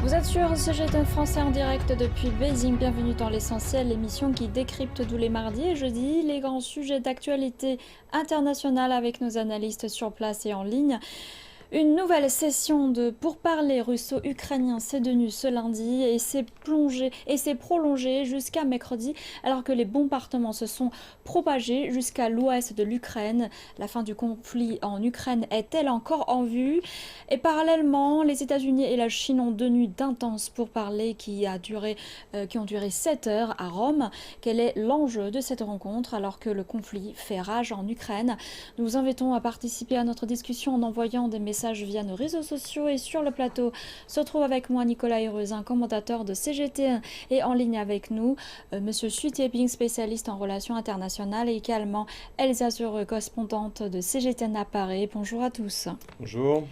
Vous êtes sur CGTN Français en direct depuis Beijing. Bienvenue dans l'essentiel, l'émission qui décrypte tous les mardis et jeudis les grands sujets d'actualité internationale avec nos analystes sur place et en ligne. Une nouvelle session de pourparlers russo-ukrainiens s'est tenue ce lundi et s'est prolongée jusqu'à mercredi alors que les bombardements se sont propagés jusqu'à l'ouest de l'Ukraine. La fin du conflit en Ukraine est-elle encore en vue? Et parallèlement, les États-Unis et la Chine ont tenu d'intenses pourparlers qui ont duré 7 heures à Rome. Quel est l'enjeu de cette rencontre alors que le conflit fait rage en Ukraine? Nous vous invitons à participer à notre discussion en envoyant des messages via nos réseaux sociaux et sur le plateau se trouve avec moi Nicolas Heruzin, commentateur de CGT1 et en ligne avec nous Monsieur Xu Tieping, spécialiste en relations internationales et également Elsa Zure, correspondante de CGT1 à Paris. Bonjour à tous. Bonjour.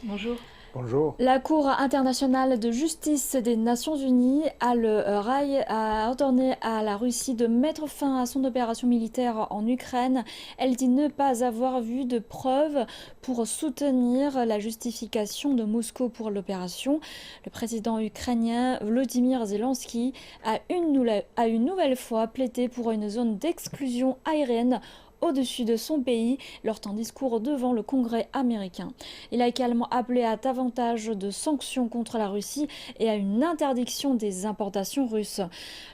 Bonjour. Bonjour. La Cour internationale de justice des Nations Unies a ordonné à la Russie de mettre fin à son opération militaire en Ukraine. Elle dit ne pas avoir vu de preuves pour soutenir la justification de Moscou pour l'opération. Le président ukrainien Volodymyr Zelensky a une nouvelle fois plaidé pour une zone d'exclusion aérienne au-dessus de son pays lors d'un discours devant le Congrès américain. Il a également appelé à davantage de sanctions contre la Russie et à une interdiction des importations russes.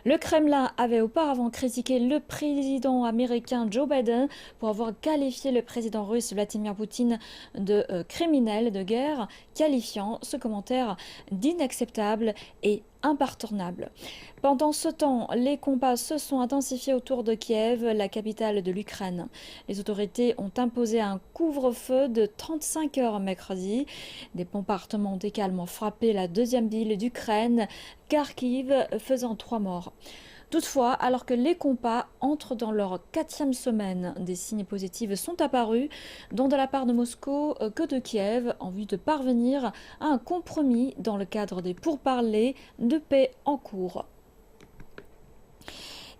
Le Kremlin avait auparavant critiqué le président américain Joe Biden pour avoir qualifié le président russe Vladimir Poutine de criminel de guerre, qualifiant ce commentaire d'inacceptable et impardonnable. Pendant ce temps, les combats se sont intensifiés autour de Kiev, la capitale de l'Ukraine. Les autorités ont imposé un couvre-feu de 35 heures mercredi. Des bombardements ont également frappé la deuxième ville d'Ukraine, Kharkiv, faisant 3 morts. Toutefois, alors que les combats entrent dans leur 4e semaine, des signes positifs sont apparus, tant de la part de Moscou que de Kiev, en vue de parvenir à un compromis dans le cadre des pourparlers de paix en cours.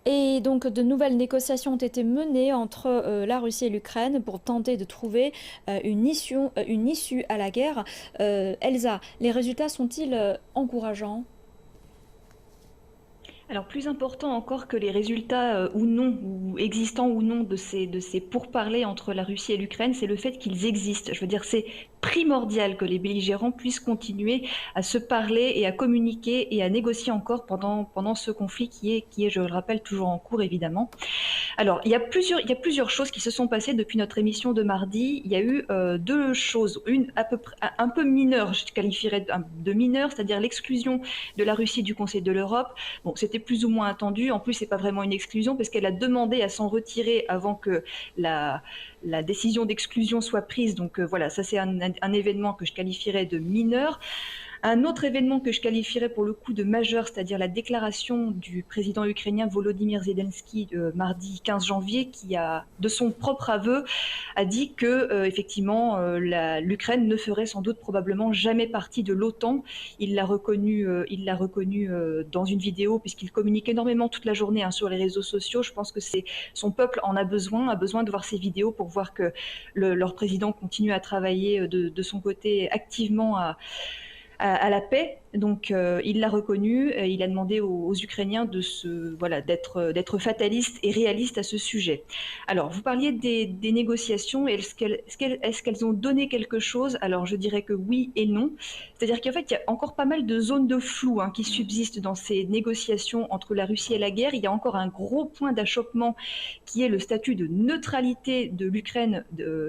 Et donc de nouvelles négociations ont été menées entre la Russie et l'Ukraine pour tenter de trouver une issue à la guerre. Elsa, les résultats sont-ils encourageants ? Alors plus important encore que les résultats ou non, ou existants ou non de ces pourparlers entre la Russie et l'Ukraine, c'est le fait qu'ils existent. Je veux dire, c'est primordial que les belligérants puissent continuer à se parler et à communiquer et à négocier encore pendant ce conflit qui est, je le rappelle, toujours en cours évidemment. Alors, il y a plusieurs choses qui se sont passées depuis notre émission de mardi. Il y a eu 2 choses, une à peu près un peu mineure, je qualifierais de mineure, c'est-à-dire l'exclusion de la Russie du Conseil de l'Europe. Bon, c'était plus ou moins attendu. En plus, c'est pas vraiment une exclusion parce qu'elle a demandé à s'en retirer avant que la décision d'exclusion soit prise. Donc voilà, ça c'est un événement que je qualifierais de mineur. Un autre événement que je qualifierais pour le coup de majeur, c'est-à-dire la déclaration du président ukrainien Volodymyr Zelensky mardi 15 janvier, qui a, de son propre aveu, a dit que effectivement l'Ukraine ne ferait sans doute probablement jamais partie de l'OTAN. Il l'a reconnu dans une vidéo puisqu'il communique énormément toute la journée sur les réseaux sociaux. Je pense que son peuple en a besoin de voir ces vidéos pour voir que leur président continue à travailler de son côté activement à la paix. Donc il l'a reconnu, il a demandé aux Ukrainiens d'être fatalistes et réalistes à ce sujet. Alors vous parliez des négociations, est-ce qu'elles ont donné quelque chose? Alors je dirais que oui et non. C'est-à-dire qu'en fait il y a encore pas mal de zones de flou qui subsistent dans ces négociations entre la Russie et la guerre. Il y a encore un gros point d'achoppement qui est le statut de neutralité de l'Ukraine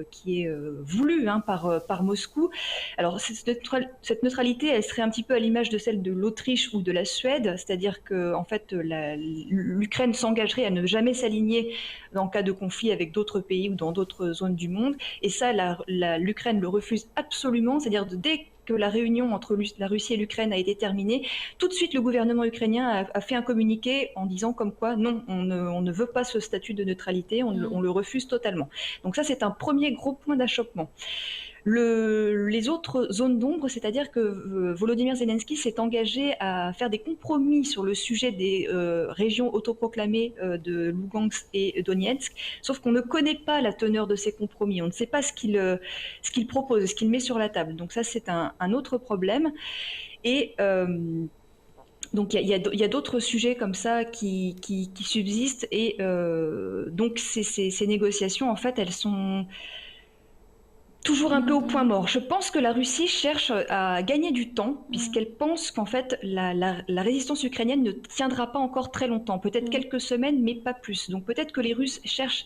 qui est voulu par Moscou. Alors cette neutralité, elle serait un petit peu à l'image de celle de l'Autriche ou de la Suède, c'est-à-dire que en fait, l'Ukraine s'engagerait à ne jamais s'aligner en cas de conflit avec d'autres pays ou dans d'autres zones du monde. Et ça, l'Ukraine le refuse absolument, c'est-à-dire dès que la réunion entre la Russie et l'Ukraine a été terminée, tout de suite le gouvernement ukrainien a fait un communiqué en disant comme quoi non, on ne veut pas ce statut de neutralité, on le refuse totalement. Donc ça, c'est un premier gros point d'achoppement. Les autres zones d'ombre, c'est-à-dire que Volodymyr Zelensky s'est engagé à faire des compromis sur le sujet des régions autoproclamées de Lugansk et Donetsk, sauf qu'on ne connaît pas la teneur de ces compromis, on ne sait pas ce qu'il propose, ce qu'il met sur la table. Donc ça, c'est un autre problème. Et donc il y a d'autres sujets comme ça qui subsistent, et donc ces négociations, en fait, elles sont toujours un peu au point mort. Je pense que la Russie cherche à gagner du temps, puisqu'elle pense qu'en fait la résistance ukrainienne ne tiendra pas encore très longtemps, peut-être quelques semaines, mais pas plus. Donc peut-être que les Russes cherchent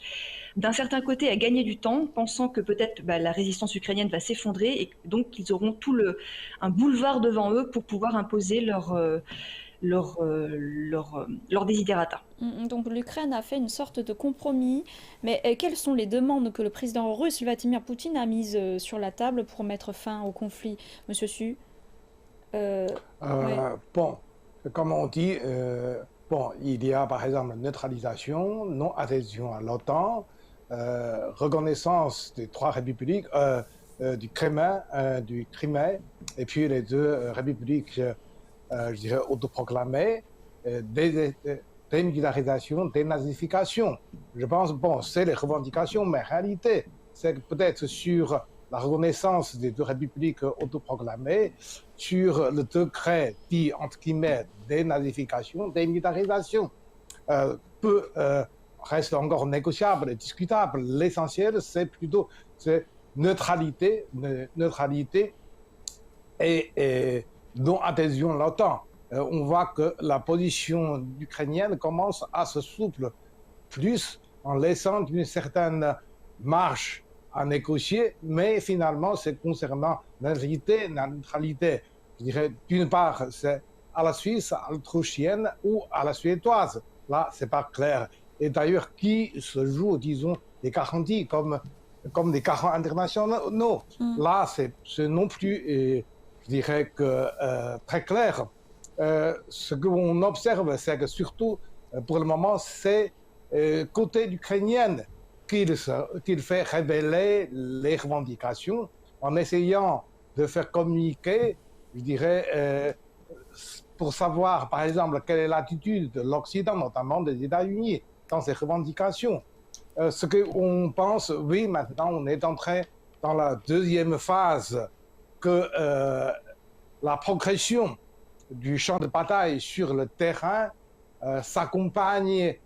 d'un certain côté à gagner du temps, pensant que peut-être la résistance ukrainienne va s'effondrer, et donc ils auront un boulevard devant eux pour pouvoir imposer leur desiderata. Donc l'Ukraine a fait une sorte de compromis, mais quelles sont les demandes que le président russe Vladimir Poutine a mises sur la table pour mettre fin au conflit, Monsieur Su? Ouais. Bon, comme on dit, bon, il y a par exemple neutralisation, non-adhésion à l'OTAN, reconnaissance des trois républiques, du Crimée, et puis les deux républiques, je dirais, autoproclamées, démilitarisation, dénazification. Je pense, bon, c'est les revendications, mais en réalité, c'est peut-être sur la reconnaissance des deux républiques autoproclamées, sur le décret dit, entre guillemets, dénazification, démilitarisation, reste encore négociable et discutable. L'essentiel, c'est plutôt neutralité et non-adhésion à l'OTAN. On voit que la position ukrainienne commence à se souple plus en laissant une certaine marge à négocier, mais finalement, c'est concernant la neutralité. Je dirais, d'une part, c'est à la Suisse, à l'autrichienne ou à la suédoise. Là, c'est pas clair. Et d'ailleurs, qui se joue, disons, des garanties comme des garanties internationaux. Là, c'est non plus, je dirais que très clair. Ce qu'on observe, c'est que surtout, pour le moment, c'est côté ukrainien qu'il fait révéler les revendications en essayant de faire communiquer, je dirais, pour savoir, par exemple, quelle est l'attitude de l'Occident, notamment des États-Unis, dans ces revendications. Ce qu'on pense, oui, maintenant, on est entré dans la deuxième phase, que la progression du champ de bataille sur le terrain s'accompagne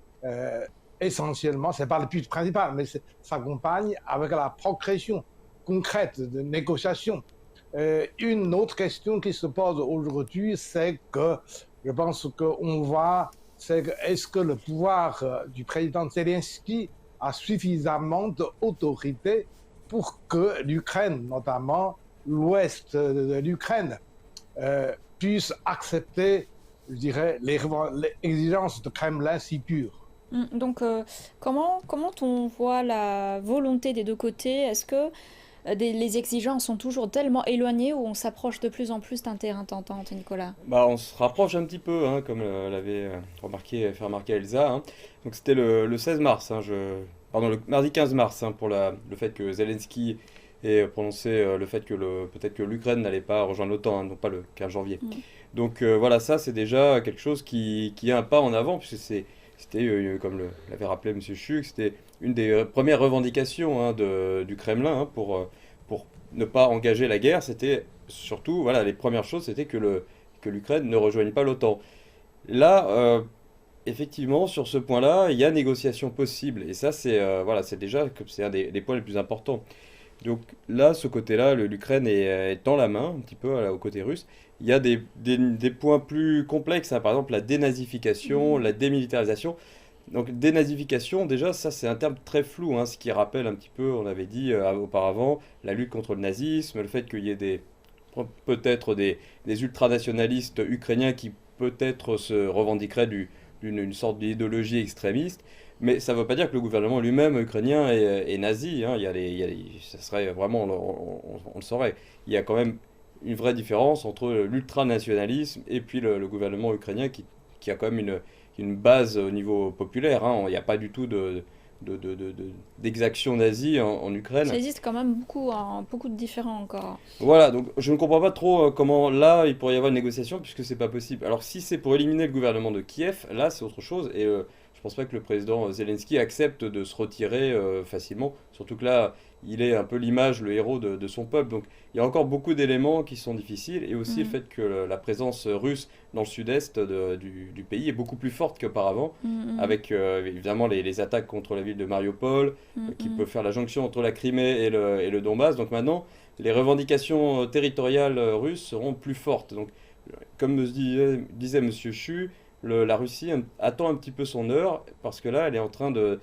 essentiellement, ce n'est pas le but principal, mais s'accompagne avec la progression concrète de négociation. Une autre question qui se pose aujourd'hui, c'est que je pense qu'on voit, c'est que est-ce que le pouvoir du président Zelensky a suffisamment d'autorité pour que l'Ukraine, notamment l'ouest de l'Ukraine, puisse accepter, je dirais, les exigences de Kremlin si pures. Donc, comment on voit la volonté des deux côtés? Est-ce que les exigences sont toujours tellement éloignées ou on s'approche de plus en plus d'un terrain d'entente, Nicolas? Bah, on se rapproche un petit peu, hein, comme l'avait fait remarquer Elsa, hein. Donc c'était le 16 mars, hein, pardon, le mardi 15 mars, hein, pour le fait que Zelensky ait prononcé le fait que peut-être que l'Ukraine n'allait pas rejoindre l'OTAN, hein, non pas le 15 janvier. Donc voilà, ça c'est déjà quelque chose qui est un pas en avant, puisque c'était, comme l'avait rappelé M. Chuk, c'était une des premières revendications, hein, du Kremlin, hein, pour ne pas engager la guerre. C'était surtout, voilà, les premières choses, c'était que l'Ukraine ne rejoigne pas l'OTAN. Là, effectivement, sur ce point-là, il y a négociation possible. Et ça, voilà, c'est un des points les plus importants. Donc là, ce côté-là, l'Ukraine est dans la main, un petit peu au côté russe. Il y a des points plus complexes, hein, par exemple la dénazification, la démilitarisation. Donc dénazification, déjà, ça c'est un terme très flou, hein, ce qui rappelle un petit peu, on avait dit auparavant, la lutte contre le nazisme, le fait qu'il y ait peut-être des ultranationalistes ukrainiens qui peut-être se revendiqueraient d'une sorte d'idéologie extrémiste. Mais ça ne veut pas dire que le gouvernement lui-même ukrainien est nazi, hein. Ça serait vraiment, on le saurait. Il y a quand même une vraie différence entre l'ultranationalisme et puis le gouvernement ukrainien qui a quand même une base au niveau populaire, hein. Il n'y a pas du tout d'exactions nazies en Ukraine. Ça existe quand même beaucoup, hein, beaucoup de différents encore. Voilà, donc je ne comprends pas trop comment là il pourrait y avoir une négociation puisque c'est pas possible. Alors si c'est pour éliminer le gouvernement de Kiev, là c'est autre chose et je pense pas que le président Zelensky accepte de se retirer facilement. Surtout que là il est un peu l'image, le héros de son peuple. Donc il y a encore beaucoup d'éléments qui sont difficiles et aussi le Mhm. fait que la présence russe dans le sud-est du pays est beaucoup plus forte qu'auparavant Mhm. avec évidemment les attaques contre la ville de Mariupol qui Mhm. peut faire la jonction entre la Crimée et le Donbass. Donc maintenant les revendications territoriales russes seront plus fortes. Donc, comme disait Monsieur Chu, la Russie attend un petit peu son heure parce que là, elle est en train de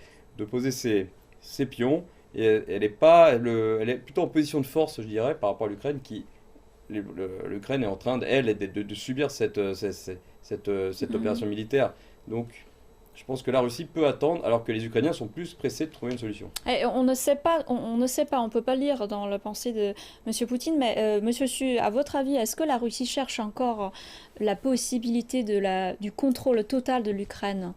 poser ses pions et elle est pas, elle est plutôt en position de force, je dirais, par rapport à l'Ukraine l'Ukraine est en train, elle, de subir cette Mhm. opération militaire. Donc, je pense que la Russie peut attendre alors que les Ukrainiens sont plus pressés de trouver une solution. Et on ne sait pas, on ne sait pas, on peut pas lire dans la pensée de Monsieur Poutine, mais Monsieur Su, à votre avis, est-ce que la Russie cherche encore la possibilité du contrôle total de l'Ukraine?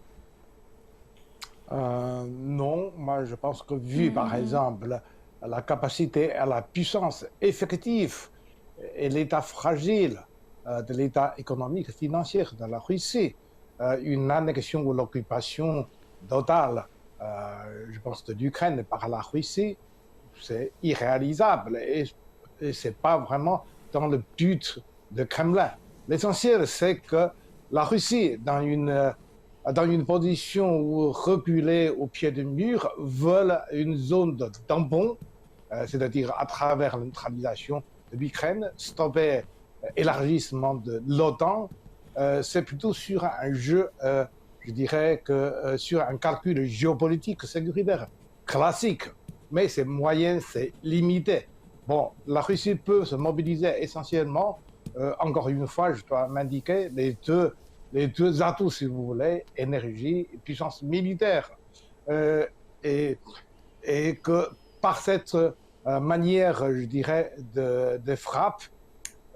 Non, moi je pense que vu par Mhm. exemple la capacité et la puissance effective et l'état fragile de l'état économique et financier de la Russie, une annexion ou l'occupation totale, je pense, de l'Ukraine par la Russie, c'est irréalisable et c'est pas vraiment dans le but de Kremlin. L'essentiel, c'est que la Russie, dans une position où reculer au pied du mur, veulent une zone de tampon, c'est-à-dire à travers la neutralisation de l'Ukraine, stopper l'élargissement de l'OTAN. C'est plutôt sur un jeu, je dirais que sur un calcul géopolitique sécuritaire classique, mais c'est moyen, c'est limité. Bon, la Russie peut se mobiliser essentiellement, encore une fois, je dois m'indiquer, les deux atouts, si vous voulez, énergie et puissance militaire. Euh, et, et que par cette manière, je dirais, de frappe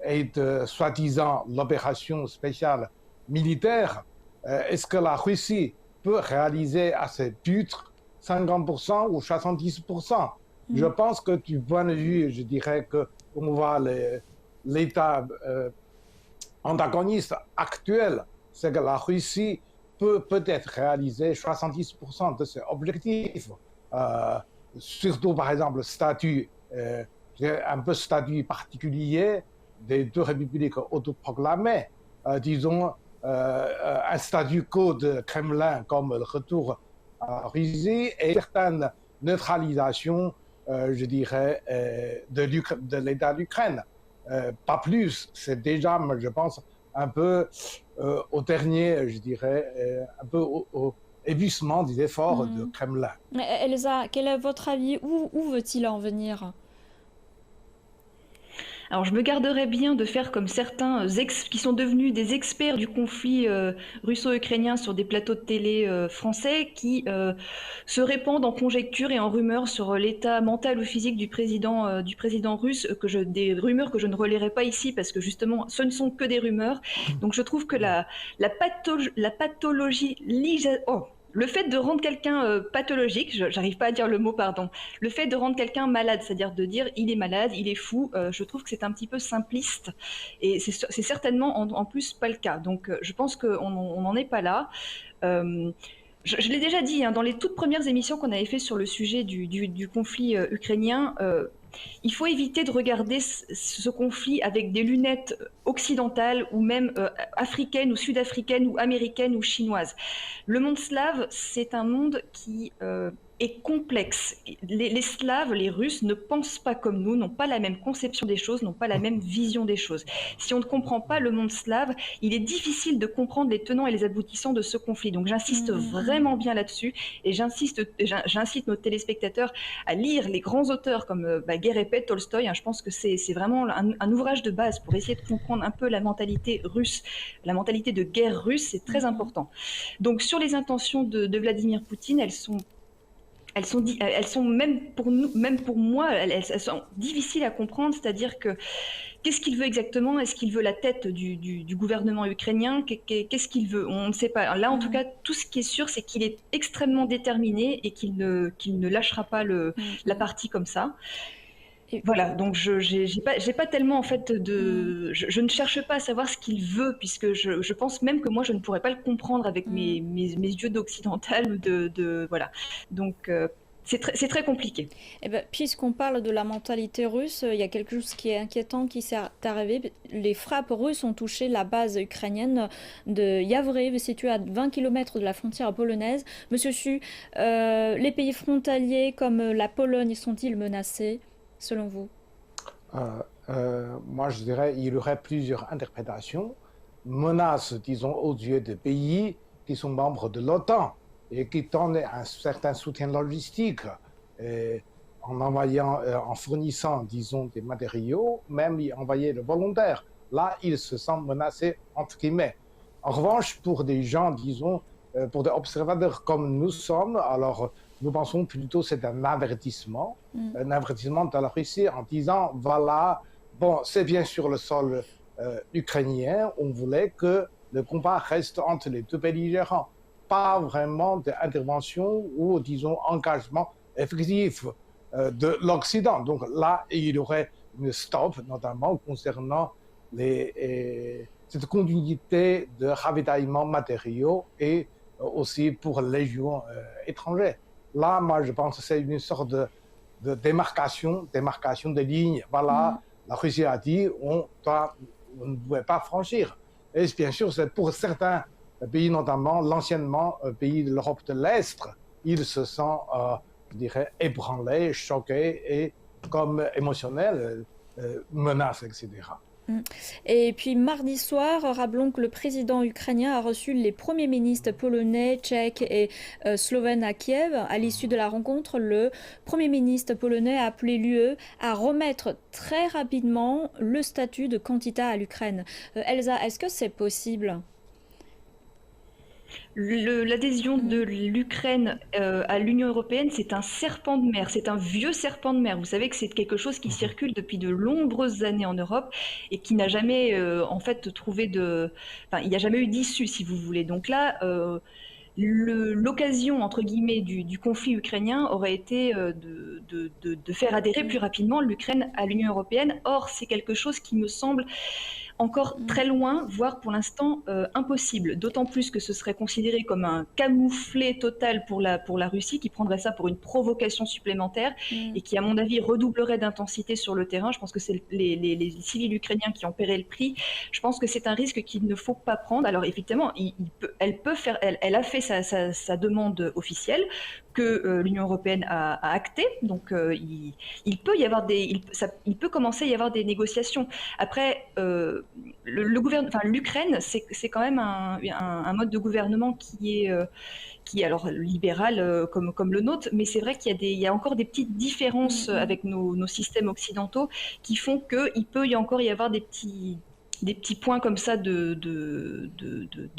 et de soi-disant l'opération spéciale militaire, est-ce que la Russie peut réaliser à ses buts 50% ou 70%? Je Mhm. pense que du point de vue, je dirais que on voit l'état antagoniste actuel, c'est que la Russie peut peut-être réaliser 70% de ses objectifs. Euh, Surtout, par exemple, le statut, un peu statut particulier des deux républiques autoproclamées, disons, un statu quo de Kremlin comme le retour à Russie et certaines neutralisations, je dirais, de l'État d'Ukraine. Pas plus, c'est déjà, je pense, un peu au dernier, je dirais, un peu au épuisement des efforts de Mhm. Kremlin. Elsa, quel est votre avis? Où veut-il en venir? Alors je me garderais bien de faire comme certains qui sont devenus des experts du conflit russo-ukrainien sur des plateaux de télé français qui se répandent en conjectures et en rumeurs sur l'état mental ou physique du président russe, des rumeurs que je ne relayerai pas ici parce que justement ce ne sont que des rumeurs. Donc je trouve que la pathologie... Le fait de rendre quelqu'un pathologique, j'arrive pas à dire le mot, pardon, le fait de rendre quelqu'un malade, c'est-à-dire de dire il est malade, il est fou, je trouve que c'est un petit peu simpliste et c'est certainement en plus pas le cas. Donc je pense qu'on n'en est pas là. Euh, je l'ai déjà dit hein, dans les toutes premières émissions qu'on avait fait sur le sujet du conflit ukrainien. Il faut éviter de regarder ce conflit avec des lunettes occidentales ou même africaines ou sud-africaines ou américaines ou chinoises. Le monde slave, c'est un monde qui est complexe. Les Slaves, les Russes ne pensent pas comme nous, n'ont pas la même conception des choses, n'ont pas la même vision des choses. Si on ne comprend pas le monde slave, il est difficile de comprendre les tenants et les aboutissants de ce conflit. Donc j'insiste Mhm. vraiment bien là-dessus et j'incite nos téléspectateurs à lire les grands auteurs comme Guerre et paix, Tolstoï. Hein, je pense que c'est vraiment un ouvrage de base pour essayer de comprendre un peu la mentalité russe, la mentalité de guerre russe, c'est très Mhm. important. Donc sur les intentions de Vladimir Poutine, elles sont même pour nous, même pour moi, elles sont difficiles à comprendre. C'est-à-dire que qu'est-ce qu'il veut exactement? Est-ce qu'il veut la tête du gouvernement ukrainien? Qu'est-ce qu'il veut? On ne sait pas. Là, en tout cas, tout ce qui est sûr, c'est qu'il est extrêmement déterminé et qu'il ne lâchera pas la partie comme ça. Voilà, donc j'ai pas tellement en fait je ne cherche pas à savoir ce qu'il veut, puisque je pense même que moi je ne pourrais pas le comprendre avec mes yeux d'occidental ou voilà. Donc c'est très compliqué. Eh ben, puisqu'on parle de la mentalité russe, il y a quelque chose qui est inquiétant qui s'est arrivé. Les frappes russes ont touché la base ukrainienne de Yavoriv, située à 20 km de la frontière polonaise. Monsieur Chu, les pays frontaliers comme la Pologne sont-ils menacés, selon vous? Moi, je dirais il y aurait plusieurs interprétations. Menace, disons, aux yeux des pays qui sont membres de l'OTAN et qui donnent un certain soutien logistique en fournissant, disons, des matériaux, même y envoyer le volontaire. Là, ils se sentent menacés, entre guillemets. En revanche, pour des gens, disons, pour des observateurs comme nous sommes, alors nous pensons plutôt que c'est un avertissement de la Russie en disant, voilà, bon, c'est bien sur le sol ukrainien, on voulait que le combat reste entre les deux belligérants. Pas vraiment d'intervention ou, disons, engagement effectif de l'Occident. Donc là, il y aurait une stop, notamment concernant cette continuité de ravitaillement matériaux et aussi pour les légions étrangères. Là, moi, je pense que c'est une sorte de démarcation des lignes. Voilà, la Russie a dit on ne pouvait pas franchir. Et bien sûr, c'est pour certains pays, notamment l'anciennement pays de l'Europe de l'Est, ils se sentent, je dirais, ébranlés, choqués et comme émotionnels, menacés, etc. Et puis mardi soir, rappelons que le président ukrainien a reçu les premiers ministres polonais, tchèques et slovènes à Kiev. À l'issue de la rencontre, le premier ministre polonais a appelé l'UE à remettre très rapidement le statut de candidat à l'Ukraine. Elsa, est-ce que c'est possible ? L'adhésion de l'Ukraine à l'Union européenne, c'est un serpent de mer, c'est un vieux serpent de mer. Vous savez que c'est quelque chose qui circule depuis de nombreuses années en Europe et qui n'a jamais en fait trouvé enfin, il n'y a jamais eu d'issue, si vous voulez. Donc là, l'occasion, entre guillemets, du conflit ukrainien aurait été de faire adhérer plus rapidement l'Ukraine à l'Union européenne. Or, c'est quelque chose qui me semble encore très loin, voire pour l'instant impossible. D'autant plus que ce serait considéré comme un camouflet total pour la Russie, qui prendrait ça pour une provocation supplémentaire et qui, à mon avis, redoublerait d'intensité sur le terrain. Je pense que c'est les civils ukrainiens qui en paieraient le prix. Je pense que c'est un risque qu'il ne faut pas prendre. Alors effectivement, elle a fait sa demande officielle que l'Union européenne a actée. Donc il peut commencer à y avoir des négociations. Après, l'Ukraine, c'est quand même un mode de gouvernement qui est alors libéral comme le nôtre, mais c'est vrai qu'il y a encore des petites différences avec nos systèmes occidentaux qui font qu'il peut encore y avoir des petits points comme ça de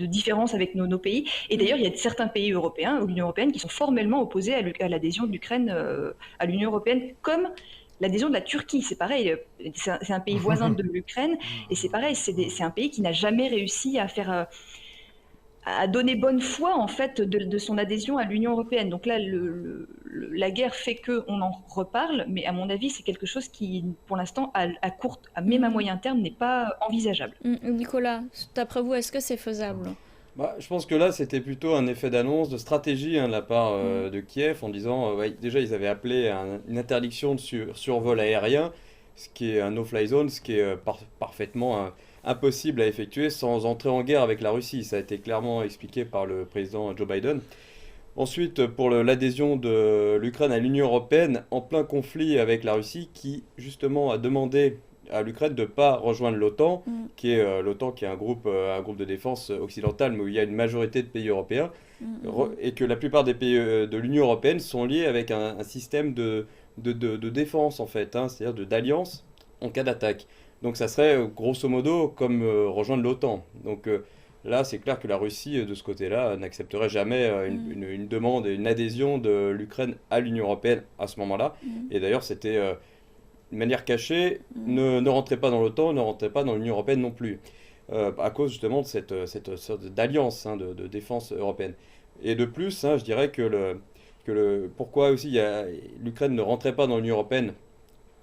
différence avec nos pays. Et d'ailleurs, il y a certains pays européens, ou l'Union européenne, qui sont formellement opposés à l'adhésion de l'Ukraine à l'Union européenne, comme l'adhésion de la Turquie. C'est pareil, c'est un pays voisin de l'Ukraine, et c'est pareil, c'est un pays qui n'a jamais réussi à donner bonne foi en fait de son adhésion à l'Union européenne. Donc là, la guerre fait qu'on en reparle, mais à mon avis, c'est quelque chose qui, pour l'instant, même à moyen terme, n'est pas envisageable. Nicolas, d'après vous, est-ce que c'est faisable ? Je pense que là, c'était plutôt un effet d'annonce, de stratégie de la part de Kiev, en disant, déjà, ils avaient appelé une interdiction de survol aérien, ce qui est un no-fly zone, ce qui est parfaitement impossible à effectuer sans entrer en guerre avec la Russie. Ça a été clairement expliqué par le président Joe Biden. Ensuite, pour l'adhésion de l'Ukraine à l'Union européenne, en plein conflit avec la Russie, qui justement a demandé à l'Ukraine de ne pas rejoindre l'OTAN, qui est l'OTAN, qui est un groupe de défense occidental, mais où il y a une majorité de pays européens, et que la plupart des pays de l'Union européenne sont liés avec un système de défense, en fait, c'est-à-dire d'alliance en cas d'attaque. Donc ça serait grosso modo comme rejoindre l'OTAN. Donc Là, c'est clair que la Russie, de ce côté-là, n'accepterait jamais une demande et une adhésion de l'Ukraine à l'Union européenne à ce moment-là. Mm. Et d'ailleurs, c'était de manière cachée, Mm. ne rentrez pas dans l'OTAN, ne rentrez pas dans l'Union européenne non plus, à cause justement de cette sorte d'alliance de défense européenne. Et de plus, je dirais pourquoi aussi l'Ukraine ne rentrait pas dans l'Union européenne,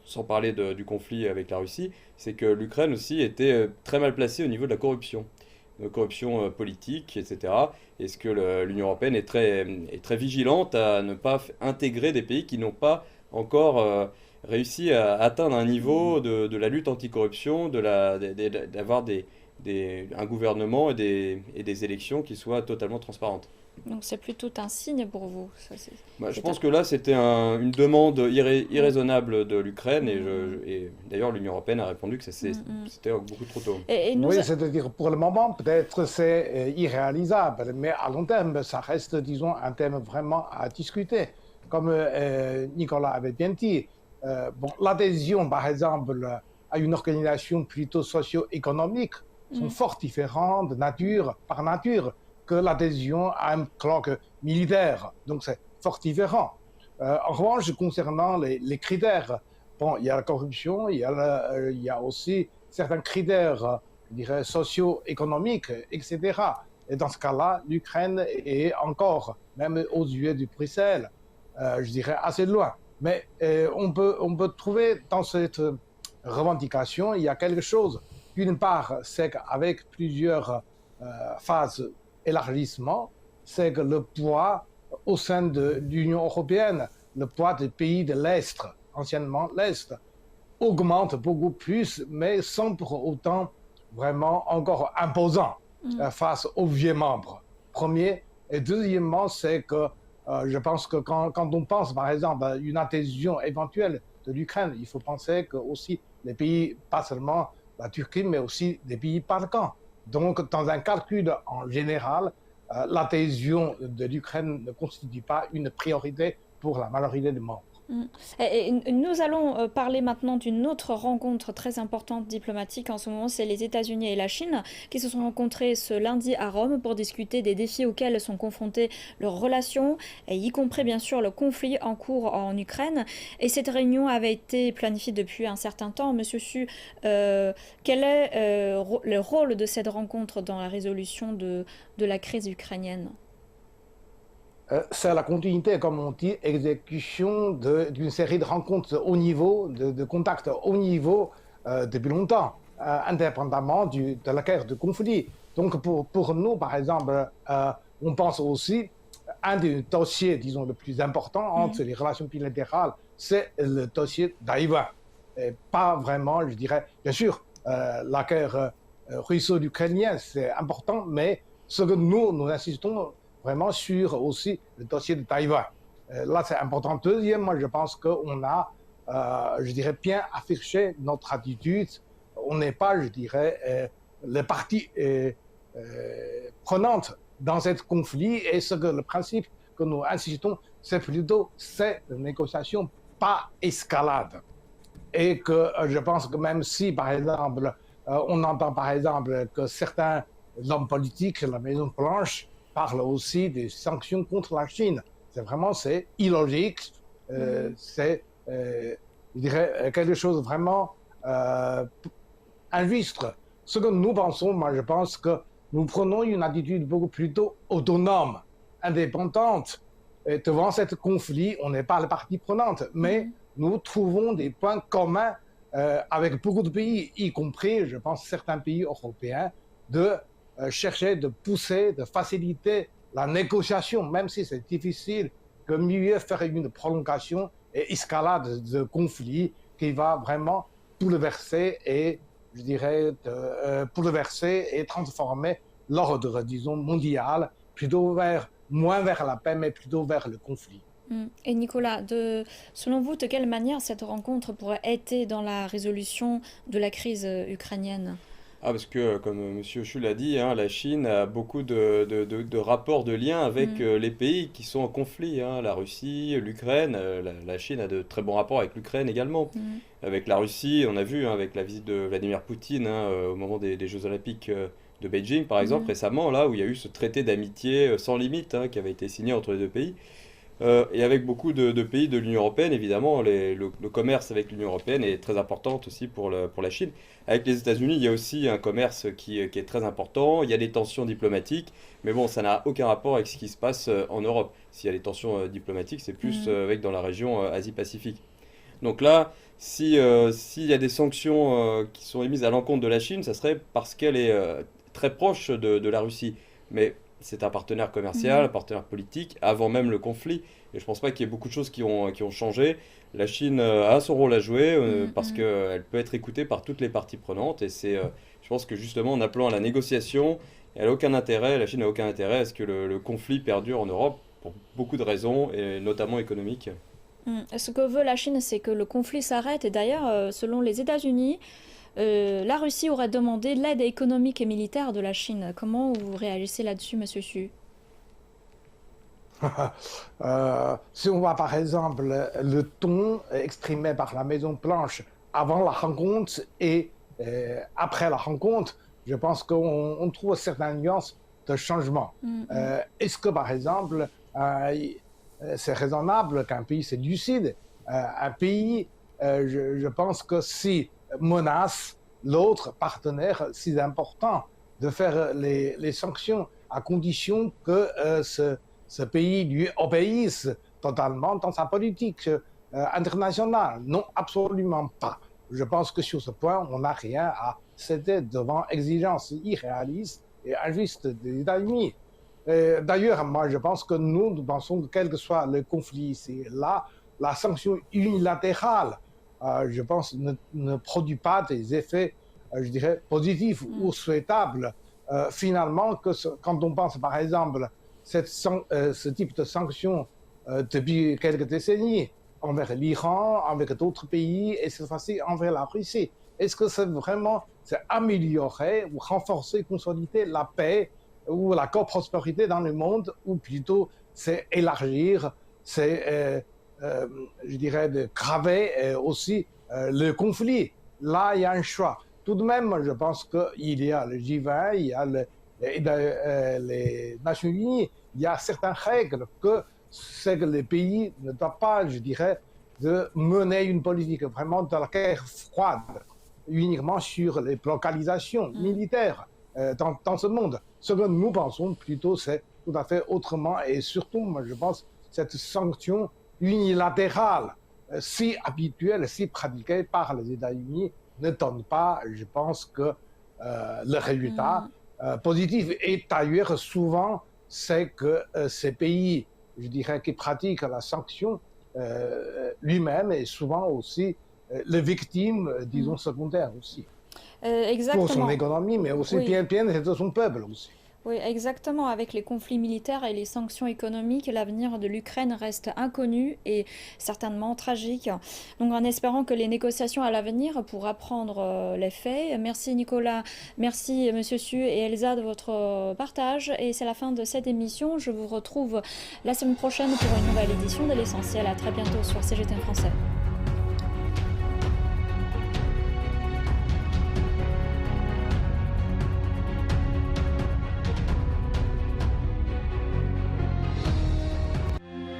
sans parler du conflit avec la Russie, c'est que l'Ukraine aussi était très mal placée au niveau de la corruption. Corruption politique, etc. Est-ce que l'Union européenne est très vigilante à ne pas intégrer des pays qui n'ont pas encore réussi à atteindre un niveau de la lutte anticorruption, d'avoir un gouvernement et des élections qui soient totalement transparentes. Donc c'est plutôt un signe pour vous. Bah, je C'est pense que là, c'était une demande irraisonnable de l'Ukraine et d'ailleurs l'Union européenne a répondu que c'était beaucoup trop tôt. Et nous, Oui, c'est-à-dire pour le moment, peut-être c'est irréalisable, mais à long terme, ça reste, disons, un thème vraiment à discuter. Comme Nicolas avait bien dit, l'adhésion, par exemple, à une organisation plutôt socio-économique sont fort différentes par nature que l'adhésion à un bloc militaire. Donc c'est fort différent. En revanche, concernant les critères, il y a la corruption, il y a aussi certains critères, je dirais, socio-économiques, etc. Et dans ce cas-là, l'Ukraine est encore, même aux yeux de Bruxelles, je dirais, assez loin. Mais on peut trouver dans cette revendication, il y a quelque chose. D'une part, c'est qu'avec plusieurs phases élargissement, c'est que le poids au sein de l'Union européenne, le poids des pays de l'Est, anciennement l'Est, augmente beaucoup plus, mais sans pour autant vraiment encore imposant face aux vieux membres. Premier. Et deuxièmement, c'est que je pense que quand on pense par exemple à une adhésion éventuelle de l'Ukraine, il faut penser que aussi les pays, pas seulement la Turquie, mais aussi des pays Balkans. Donc, dans un calcul en général, l'adhésion de l'Ukraine ne constitue pas une priorité pour la majorité des membres. Et nous allons parler maintenant d'une autre rencontre très importante diplomatique en ce moment, c'est les États-Unis et la Chine qui se sont rencontrés ce lundi à Rome pour discuter des défis auxquels sont confrontées leurs relations, et y compris bien sûr le conflit en cours en Ukraine. Et cette réunion avait été planifiée depuis un certain temps. Monsieur Su, quel est le rôle de cette rencontre dans la résolution de la crise ukrainienne? C'est la continuité, comme on dit, exécution d'une série de rencontres de haut niveau, de contacts haut niveau depuis longtemps, indépendamment de la guerre de conflit. Donc pour nous, par exemple, on pense aussi, un des dossiers, disons, le plus important entre les relations bilatérales, c'est le dossier Taïwan. Et pas vraiment, je dirais, bien sûr, la guerre russo-ukrainienne, c'est important, mais ce que nous insistons vraiment sur aussi le dossier de Taïwan. Là, c'est important. Deuxièmement, je pense qu'on a, je dirais, bien affiché notre attitude. On n'est pas, je dirais, les parties prenantes dans ce conflit. Et le principe que nous insistons, c'est plutôt cette négociation, pas escalade. Et que je pense que même si, par exemple, on entend par exemple que certains hommes politiques, la Maison-Blanche, parle aussi des sanctions contre la Chine. C'est illogique, c'est, je dirais, quelque chose de vraiment injuste. Ce que nous pensons, moi je pense que nous prenons une attitude beaucoup plutôt autonome, indépendante. Et devant ce conflit, on n'est pas la partie prenante, mais nous trouvons des points communs avec beaucoup de pays, y compris, je pense, certains pays européens, de chercher de pousser, de faciliter la négociation, même si c'est difficile, que mieux faire une prolongation et escalade de conflit qui va vraiment bouleverser et, je dirais, bouleverser et transformer l'ordre, disons, mondial, plutôt moins vers la paix, mais plutôt vers le conflit. Et Nicolas, selon vous, de quelle manière cette rencontre pourrait aider dans la résolution de la crise ukrainienne? Ah, parce que, comme Monsieur Chu l'a dit, hein, la Chine a beaucoup de rapports, de liens avec Mm, les pays qui sont en conflit, hein, la Russie, l'Ukraine. La Chine a de très bons rapports avec l'Ukraine également. mm, Avec la Russie, on a vu hein, avec la visite de Vladimir Poutine hein, au moment des Jeux Olympiques de Beijing, par exemple, mm, récemment, là où il y a eu ce traité d'amitié sans limite hein, qui avait été signé entre les deux pays. Et avec beaucoup de pays de l'Union européenne, évidemment, le commerce avec l'Union européenne est très important aussi pour la Chine. Avec les États-Unis, il y a aussi un commerce qui est très important. Il y a des tensions diplomatiques, mais bon, ça n'a aucun rapport avec ce qui se passe en Europe. S'il y a des tensions diplomatiques, c'est plus mm. avec dans la région Asie-Pacifique. Donc là, s'il y a des sanctions qui sont émises à l'encontre de la Chine, ça serait parce qu'elle est très proche de la Russie. Mais c'est un partenaire commercial, un Mhm. partenaire politique, avant même le conflit. Et je pense pas qu'il y ait beaucoup de choses qui ont changé. La Chine a son rôle à jouer Mhm, parce mhm. qu'elle peut être écoutée par toutes les parties prenantes. Et je pense que justement, en appelant à la négociation, elle a aucun intérêt, la Chine n'a aucun intérêt à ce que le conflit perdure en Europe pour beaucoup de raisons, et notamment économiques. Ce que veut la Chine, c'est que le conflit s'arrête. Et d'ailleurs, selon les États-Unis, la Russie aurait demandé l'aide économique et militaire de la Chine. Comment vous réagissez là-dessus, Monsieur Xu? Si on voit par exemple le ton exprimé par la Maison Blanche avant la rencontre et après la rencontre, je pense qu'on trouve certaines nuances de changement. Mm, mm, Est-ce que par exemple, c'est raisonnable qu'un pays se décide, un pays, je pense que si menace l'autre partenaire si important de faire les sanctions à condition que ce pays lui obéisse totalement dans sa politique internationale. Non, absolument pas. Je pense que sur ce point, on n'a rien à céder devant exigences irréalistes et injustes des États-Unis. D'ailleurs, moi, je pense que nous pensons que quel que soit le conflit ici, là, la sanction unilatérale, je pense, ne produit pas des effets, je dirais, positifs mm, ou souhaitables. Finalement, quand on pense, par exemple, ce type de sanctions depuis quelques décennies envers l'Iran, avec d'autres pays, et cette fois-ci envers la Russie. Est-ce que c'est améliorer ou renforcer, consolider la paix ou la coprospérité dans le monde, ou plutôt c'est élargir, c'est, je dirais, de graver aussi le conflit. Là, il y a un choix. Tout de même, je pense qu'il y a le G20, il y a les Nations Unies, il y a certaines règles que c'est que les pays ne doivent pas, je dirais, de mener une politique vraiment de la guerre froide, uniquement sur les localisations mm. militaires dans ce monde. Ce que nous pensons plutôt, c'est tout à fait autrement, et surtout, moi, je pense, cette sanction unilatérale, si habituelle, si pratiquée par les États-Unis, ne donne pas, je pense, que le résultat Mm. positif. Et d'ailleurs, souvent, c'est que ces pays, je dirais, qui pratiquent la sanction, lui-même est souvent aussi les victimes, Mm. disons, secondaires aussi, pour son Exactement. économie, mais aussi Oui. bien de son peuple aussi. Oui, exactement. Avec les conflits militaires et les sanctions économiques, l'avenir de l'Ukraine reste inconnu et certainement tragique. Donc, en espérant que les négociations à l'avenir pourront prendre les faits. Merci Nicolas, merci Monsieur Su et Elsa de votre partage. Et c'est la fin de cette émission. Je vous retrouve la semaine prochaine pour une nouvelle édition de l'Essentiel. À très bientôt sur CGTN Français.